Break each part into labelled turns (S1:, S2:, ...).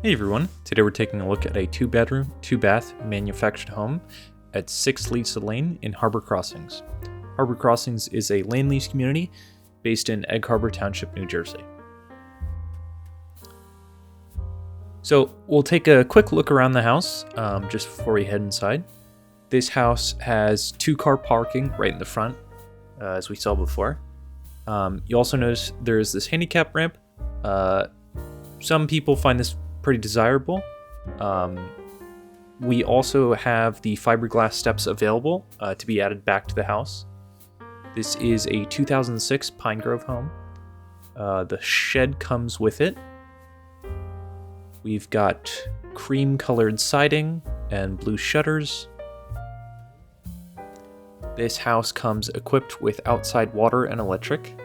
S1: Hey everyone, today we're taking a look at a 2-bedroom, 2-bath manufactured home at 6 Lisa Lane in Harbor Crossings. Harbor Crossings is a land lease community based in Egg Harbor Township, New Jersey. So we'll take a quick look around the house just before we head inside. This house has 2-car parking right in the front, as we saw before. You also notice there's this handicap ramp. Some people find this pretty desirable. We also have the fiberglass steps available to be added back to the house. This is a 2006 Pine Grove home. The shed comes with it. We've got cream colored siding and blue shutters. This house comes equipped with outside water and electric.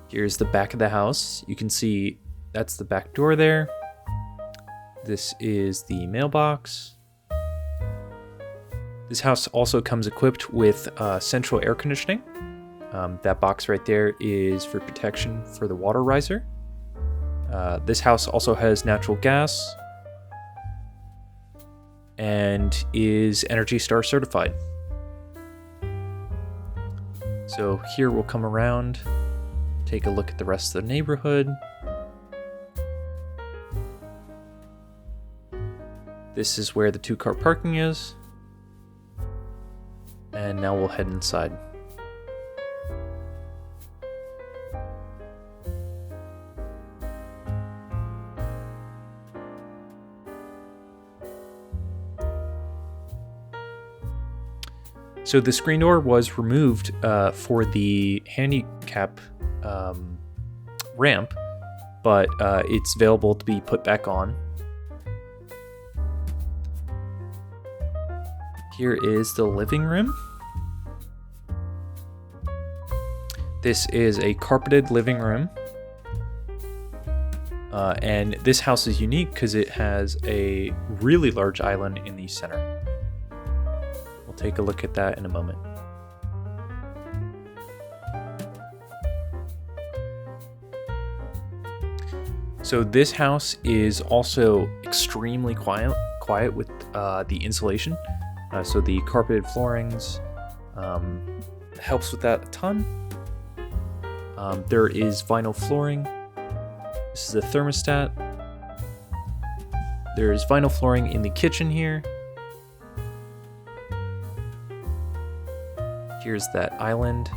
S1: Here's the back of the house. You can see that's the back door there. This is the mailbox. This house also comes equipped with central air conditioning. That box right there is for protection for the water riser. This house also has natural gas and is Energy Star certified. So here we'll come around, take a look at the rest of the neighborhood. This is where the 2-car parking is. And now we'll head inside. So the screen door was removed for the handicap ramp, but it's available to be put back on. Here is the living room. This is a carpeted living room. And this house is unique because it has a really large island in the center. We'll take a look at that in a moment. So this house is also extremely quiet with the insulation. So the carpeted floorings helps with that a ton. There is vinyl flooring. This is a thermostat. There's vinyl flooring in the kitchen here. Here's that island.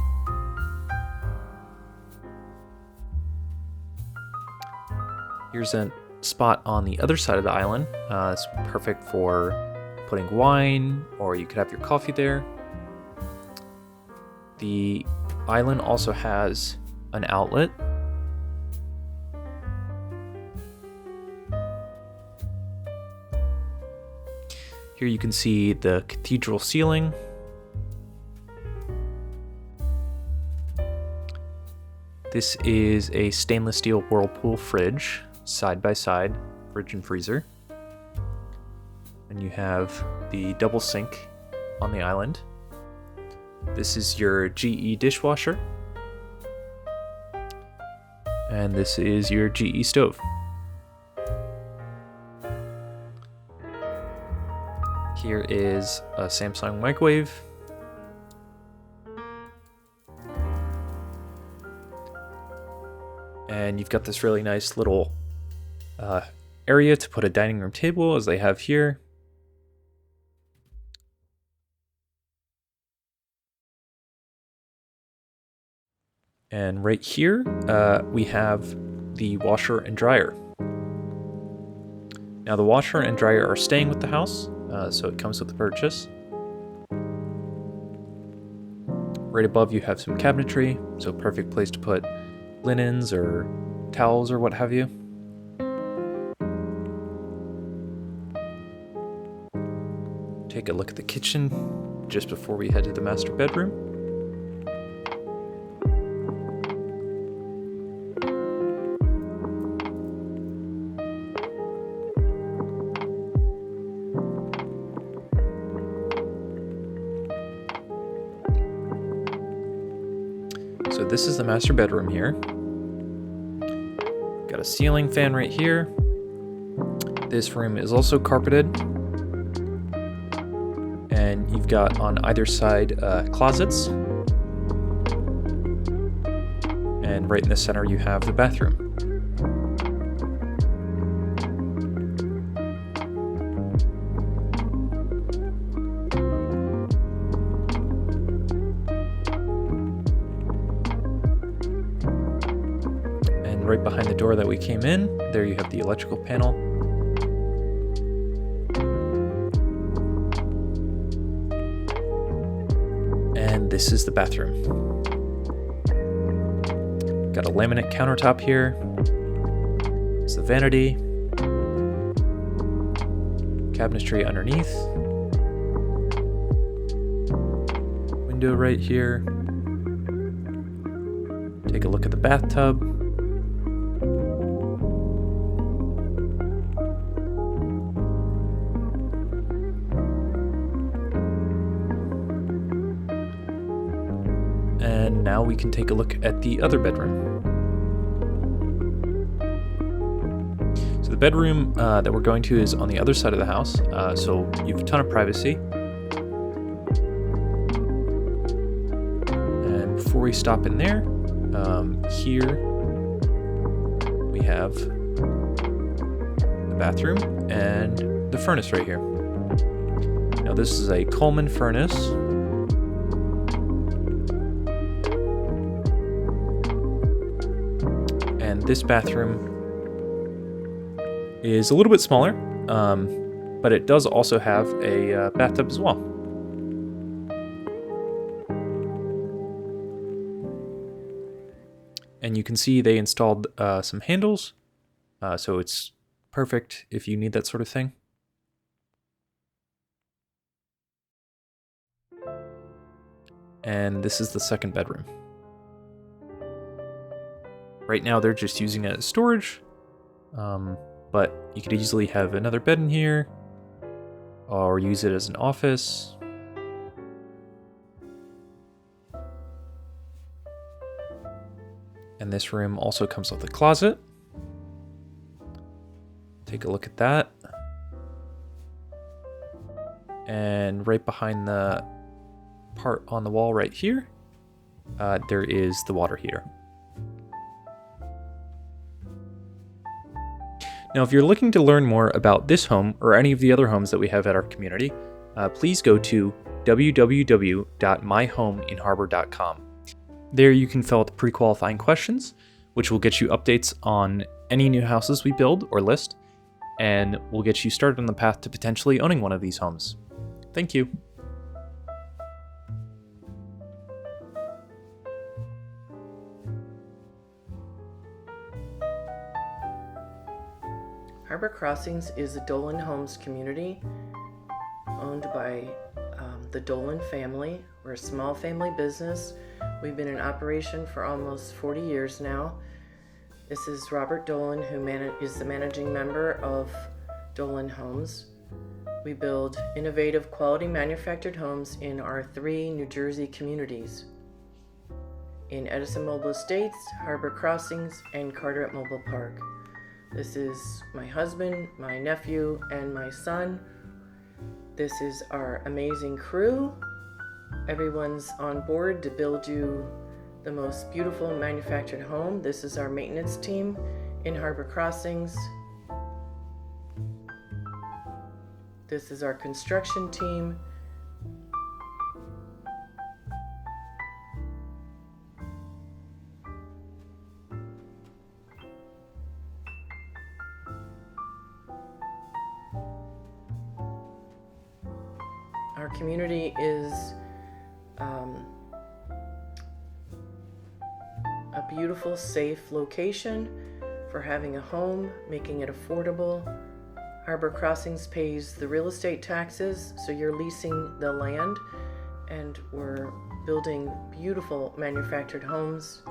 S1: Here's a spot on the other side of the island. It's perfect for putting wine, or you could have your coffee there. The island also has an outlet. Here you can see the cathedral ceiling. This is a stainless steel Whirlpool fridge, side by side, fridge and freezer. And you have the double sink on the island. This is your GE dishwasher. And this is your GE stove. Here is a Samsung microwave. And you've got this really nice little area to put a dining room table, as they have here. And right here, we have the washer and dryer. Now the washer and dryer are staying with the house, so it comes with the purchase. Right above you have some cabinetry, so perfect place to put linens or towels or what have you. Take a look at the kitchen just before we head to the master bedroom. So this is the master bedroom here. Got a ceiling fan right here. This room is also carpeted. And you've got on either side closets. And right in the center you have the bathroom. And right behind the door that we came in, there you have the electrical panel. And this is the bathroom. Got a laminate countertop here. It's the vanity. Cabinetry underneath. Window right here. Take a look at the bathtub. And now we can take a look at the other bedroom. So the bedroom that we're going to is on the other side of the house, so you have a ton of privacy. And before we stop in there, here we have the bathroom and the furnace right here. Now this is a Coleman furnace. And this bathroom is a little bit smaller, but it does also have a bathtub as well. And you can see they installed some handles, so it's perfect if you need that sort of thing. And this is the second bedroom. Right now they're just using it as storage, but you could easily have another bed in here, or use it as an office. And this room also comes with a closet. Take a look at that. And right behind the part on the wall right here, there is the water heater. Now, if you're looking to learn more about this home or any of the other homes that we have at our community, please go to www.myhomeinharbor.com. There you can fill out the pre-qualifying questions, which will get you updates on any new houses we build or list, and will get you started on the path to potentially owning one of these homes. Thank you.
S2: Harbor Crossings is a Dolan Homes community owned by the Dolan family. We're a small family business. We've been in operation for almost 40 years now. This is Robert Dolan, who is the managing member of Dolan Homes. We build innovative, quality manufactured homes in our 3 New Jersey communities: in Edison Mobile Estates, Harbor Crossings, and Carteret Mobile Park. This is my husband, my nephew, and my son. This is our amazing crew. Everyone's on board to build you the most beautiful manufactured home. This is our maintenance team in Harbor Crossings. This is our construction team. Our community is a beautiful, safe location for having a home, making it affordable. Harbor Crossings pays the real estate taxes, so you're leasing the land, and we're building beautiful manufactured homes.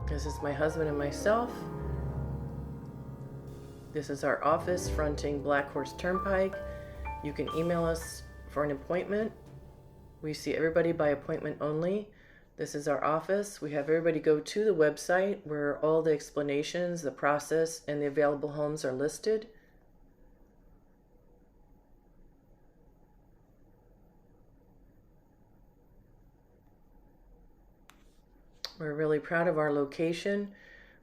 S2: This is my husband and myself. This is our office fronting Black Horse Turnpike. You can email us for an appointment. We see everybody by appointment only. This is our office. We have everybody go to the website where all the explanations, the process, and the available homes are listed. We're really proud of our location.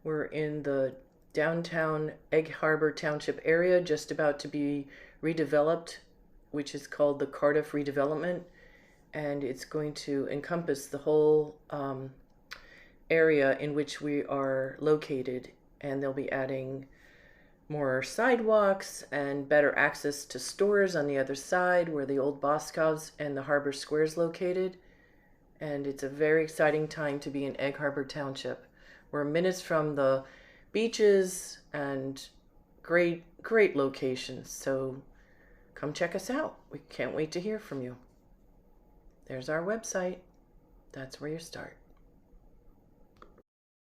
S2: We're in the downtown Egg Harbor Township area, just about to be redeveloped, which is called the Cardiff Redevelopment. And it's going to encompass the whole area in which we are located. And they'll be adding more sidewalks and better access to stores on the other side where the old Boscov's and the Harbor Square is located. And it's a very exciting time to be in Egg Harbor Township. We're minutes from the beaches and great locations. So come check us out. We can't wait to hear from you. There's our website. That's where you start.